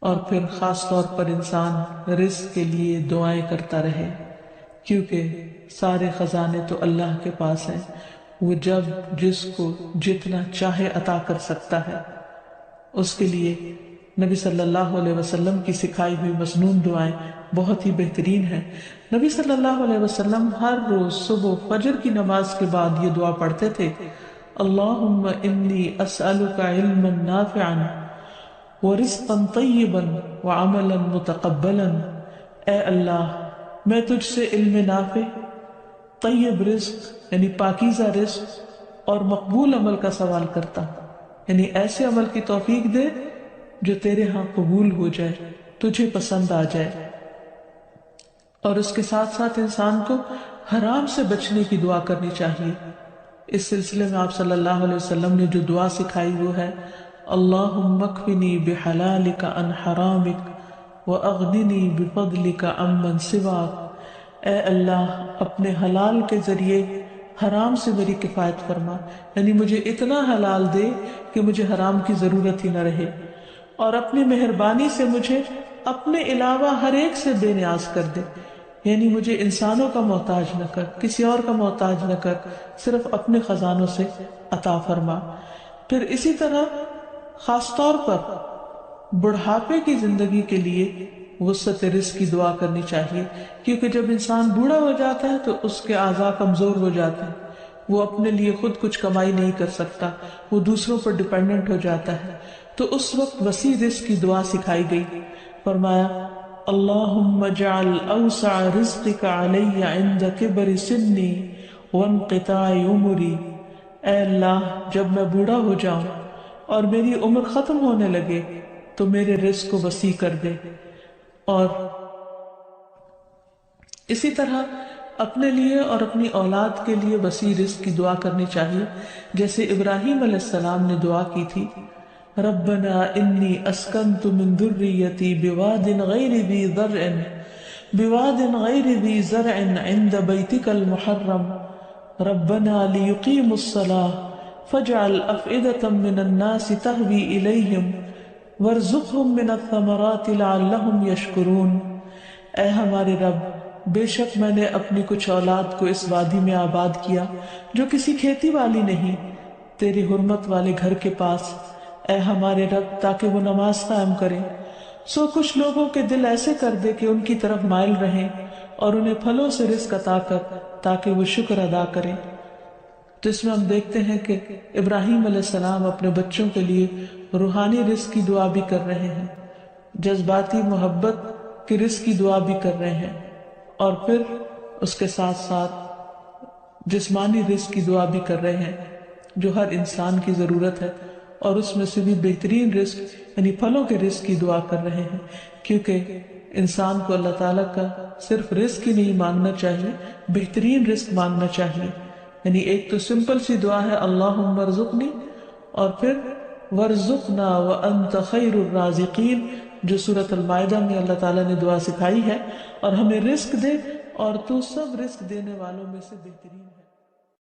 اور پھر خاص طور پر انسان رزق کے لیے دعائیں کرتا رہے، کیونکہ سارے خزانے تو اللہ کے پاس ہیں، وہ جب جس کو جتنا چاہے عطا کر سکتا ہے۔ اس کے لیے نبی صلی اللہ علیہ وسلم کی سکھائی ہوئی مسنون دعائیں بہت ہی بہترین ہیں۔ نبی صلی اللہ علیہ وسلم ہر روز صبح فجر کی نماز کے بعد یہ دعا پڑھتے تھے، اللہم انی اسألک علما نافعا ورزقا طیبا وعملا متقبلا۔ اے اللہ، میں تجھ سے علم نافع، طیب رزق یعنی پاکیزہ رزق اور مقبول عمل کا سوال کرتا ہوں، یعنی ایسے عمل کی توفیق دے جو تیرے ہاں قبول ہو جائے، تجھے پسند آ جائے۔ اور اس کے ساتھ ساتھ انسان کو حرام سے بچنے کی دعا کرنی چاہیے۔ اس سلسلے میں آپ صلی اللہ علیہ وسلم نے جو دعا سکھائی وہ ہے اللہم اکفنی بحلالک عن حرامک واغننی بفضلک عمن سواک۔ اے اللہ، اپنے حلال کے ذریعے حرام سے میری کفایت فرما، یعنی مجھے اتنا حلال دے کہ مجھے حرام کی ضرورت ہی نہ رہے، اور اپنی مہربانی سے مجھے اپنے علاوہ ہر ایک سے بے نیاز کر دے، یعنی مجھے انسانوں کا محتاج نہ کر، کسی اور کا محتاج نہ کر، صرف اپنے خزانوں سے عطا فرما۔ پھر اسی طرح خاص طور پر بڑھاپے کی زندگی کے لیے وسعت رزق کی دعا کرنی چاہیے، کیونکہ جب انسان بوڑھا ہو جاتا ہے تو اس کے اعضاء کمزور ہو جاتے ہیں، وہ اپنے لیے خود کچھ کمائی نہیں کر سکتا، وہ دوسروں پر ڈیپینڈنٹ ہو جاتا ہے، تو اس وقت وسیع رزق کی دعا سکھائی گئی۔ فرمایا اللہم اجعل اوسع رزقک علی عند کبر سنی وانقطاع عمری۔ اے اللہ، جب میں بوڑھا ہو جاؤں اور میری عمر ختم ہونے لگے تو میرے رزق کو وسیع کر دے۔ اور اسی طرح اپنے لیے اور اپنی اولاد کے لیے وسیع رزق کی دعا کرنی چاہیے، جیسے ابراہیم علیہ السلام نے دعا کی تھی ربنا انی اسکنت من ذریتی بواد غیر ذی زرع عند بیتک المحرم ربنا لیقیموا الصلاة فاجعل افئدة من الناس تہوی الیہم وارزقہم من الثمرات لعلہم یشکرون۔ اے ہمارے رب، بے شک میں نے اپنی کچھ اولاد کو اس وادی میں آباد کیا جو کسی کھیتی والی نہیں، تیری حرمت والے گھر کے پاس، اے ہمارے رب، تاکہ وہ نماز قائم کریں۔ سو کچھ لوگوں کے دل ایسے کر دے کہ ان کی طرف مائل رہیں، اور انہیں پھلوں سے رزق عطا کر تاکہ وہ شکر ادا کریں۔ تو اس میں ہم دیکھتے ہیں کہ ابراہیم علیہ السلام اپنے بچوں کے لیے روحانی رزق کی دعا بھی کر رہے ہیں، جذباتی محبت کی رزق کی دعا بھی کر رہے ہیں، اور پھر اس کے ساتھ ساتھ جسمانی رزق کی دعا بھی کر رہے ہیں جو ہر انسان کی ضرورت ہے، اور اس میں سے بھی بہترین رزق یعنی پھلوں کے رزق کی دعا کر رہے ہیں، کیونکہ انسان کو اللہ تعالیٰ کا صرف رزق ہی نہیں مانگنا چاہیے، بہترین رزق مانگنا چاہیے۔ یعنی ایک تو سمپل سی دعا ہے اللہم ارزقنی، اور پھر ورزقنا وانت خیر الرازقین، جو سورۃ المائدہ میں اللہ تعالیٰ نے دعا سکھائی ہے، اور ہمیں رزق دے اور تو سب رزق دینے والوں میں سے بہترین ہے۔